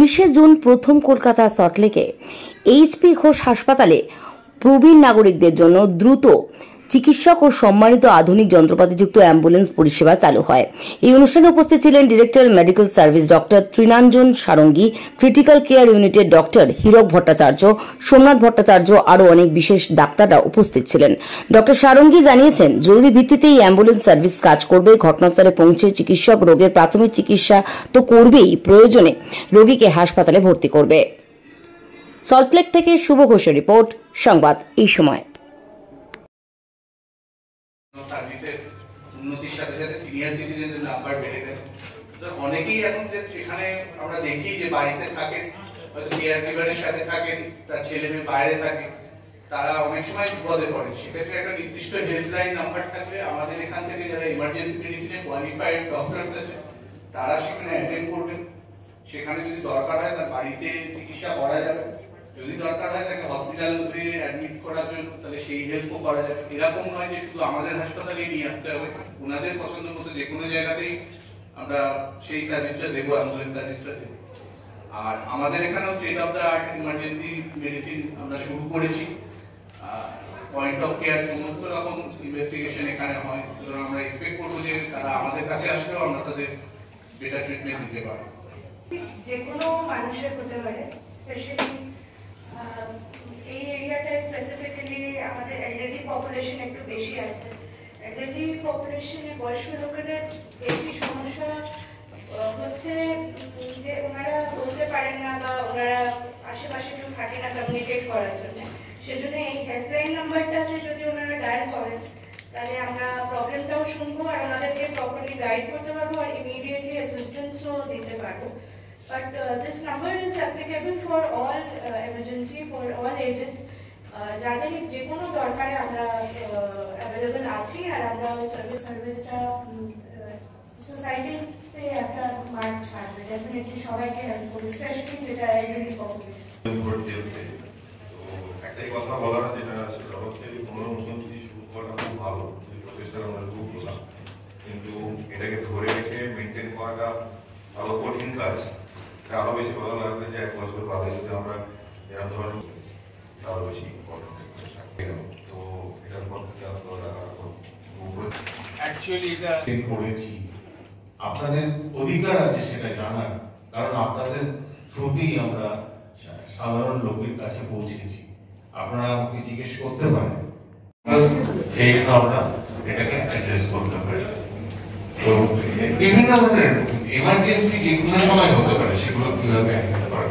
19শে June প্রথম Kolkata সল্টলেকে HP Ghosh হাসপাতালে প্রবীণ নাগরিকদের জন্য দ্রুত চিকিৎসক ও সম্মানিত আধুনিক যন্ত্রপাতিযুক্ত অ্যাম্বুলেন্স পরিষেবা চালু হয়। এই অনুষ্ঠানে উপস্থিত ছিলেন director medical service doctor Trinanjan Sarangi, critical care ইউনিটের ডক্টর হীরক ভট্টাচার্য, সোমনাথ ভট্টাচার্য আরও অনেক বিশেষ ডাক্তাররা উপস্থিত ছিলেন। ডক্টর সারঙ্গী জানিয়েছেন, জরুরি ভিত্তিতে এই অ্যাম্বুলেন্স সার্ভিস কাজ করবে। ঘটনাস্থলে পৌঁছে চিকিৎসক রোগের প্রাথমিক চিকিৎসা তো করবেই, প্রয়োজনে রোগীকে হাসপাতালে ভর্তি করবে। সল্টলেক থেকে শুভ ঘোষের রিপোর্ট, সংবাদ এই সময়। সার্ভিসের উন্নতির সাথে সাথে সিনিয়র সিটিজেনদের নাম্বার বেড়ে গেছে। অনেকেই এখন এখানে আমরা দেখি যে বাড়িতে থাকেন, হয়তো কেয়ার গিভারের সাথে থাকেন, তার ছেলে মেয়ে বাইরে থাকে, তারা অনেক সময় বিপদে পড়ে। সেক্ষেত্রে একটা নির্দিষ্ট হেল্পলাইন নাম্বার থাকলে আমাদের এখান থেকে যারা ইমার্জেন্সি মেডিসিনে কোয়ালিফাইড ডক্টরস আছে তারা সেখানে অ্যাটেন্ড করবেন। সেখানে যদি দরকার হয় তার বাড়িতে চিকিৎসা করা যাবে, যদি দরকার হয় তাকে হসপিটালে অ্যাডমিট করার জন্য তাহলে সেই হেল্পও করা যাবে। এরকম নয় যে শুধু আমাদের হাসপাতালে নিয়ে আসতে হবে, ওনাদের পছন্দ মতো যে কোনো জায়গাতেই আমরা সেই সার্ভিসটা দেবো, অ্যাম্বুলেন্স সার্ভিসটা দেবো। আর আমাদের এখানেও state of the art emergency medicine আমরা শুরু করেছি। পয়েন্ট অফ কেয়ার সমস্ত রকম ইনভেস্টিগেশন এখানে হয়, সুতরাং আমরা এক্সপেক্ট করবো যে তারা আমাদের কাছে আসলেও আমরা তাদের বেটার ট্রিটমেন্ট দিতে পারবো। যে কোনো মানুষের হতে পারে, স্পেশালি এই এরিয়াটায় স্পেসিফিক্যালি আমাদের এলডারলি পপুলেশন একটু বেশি আছে। এলডারলি পপুলেশনে বয়স্ক লোকেদের বেশি সমস্যা হচ্ছে যে ওনারা বলতে পারেন না বা ওনারা আশেপাশে কেউ থাকে না কমিউনিকেট করার জন্য। সেজন্য এই হেল্পলাইন নাম্বারটাতে যদি ওনারা ডায়াল করেন তাহলে আমরা প্রবলেমটাও শুনবো আর ওনাদেরকে প্রপারলি গাইড করতে পারবো আর ইমিডিয়েটলি অ্যাসিস্ট্যান্সও দিতে পারবো। But this number is applicable for all emergency, for all ages. যাদের যে কোনো দরকারে আমরা অ্যাভেলেবল আছি আর আমরা সার্ভিসটা সোসাইটিতে একটা মার্ক ছাড়বে, ডেফিনেটলি সবাইকে হেল্প করবে, স্পেশালি যেটা এলডারলি পপুলেশন। একটাই কথা বলার যেটা সেটা হচ্ছে কোনো নতুন যদি শুরু করা খুব ভালো, প্রচেষ্টার আমরা খুব বললাম, কিন্তু এটাকে ধরে রেখে মেনটেন করাটা আরো কঠিন কাজ। আরো বেশি ভালো লাগবে যে 1 বছর বাদে যদি আমরা এরকম ধরনের আরো বেশি ইম্পর্টেন্ট তো এটার পর থেকে আপনারা অ্যাকচুয়ালি এটা করেছি, আপনাদের অধিকার আছে সেটা জানার, কারণ আপনাদের থ্রুতেই আমরা সাধারণ লোকের কাছে পৌঁছেছি। আপনারা আমাকে জিজ্ঞেস করতে পারেন, সেই আমরা এটাকে অ্যাড্রেস করতে পারি। তো বিভিন্ন ধরনের এমার্জেন্সি যেগুলো সময় হতে পারে সেগুলো কিভাবে হতে পারে।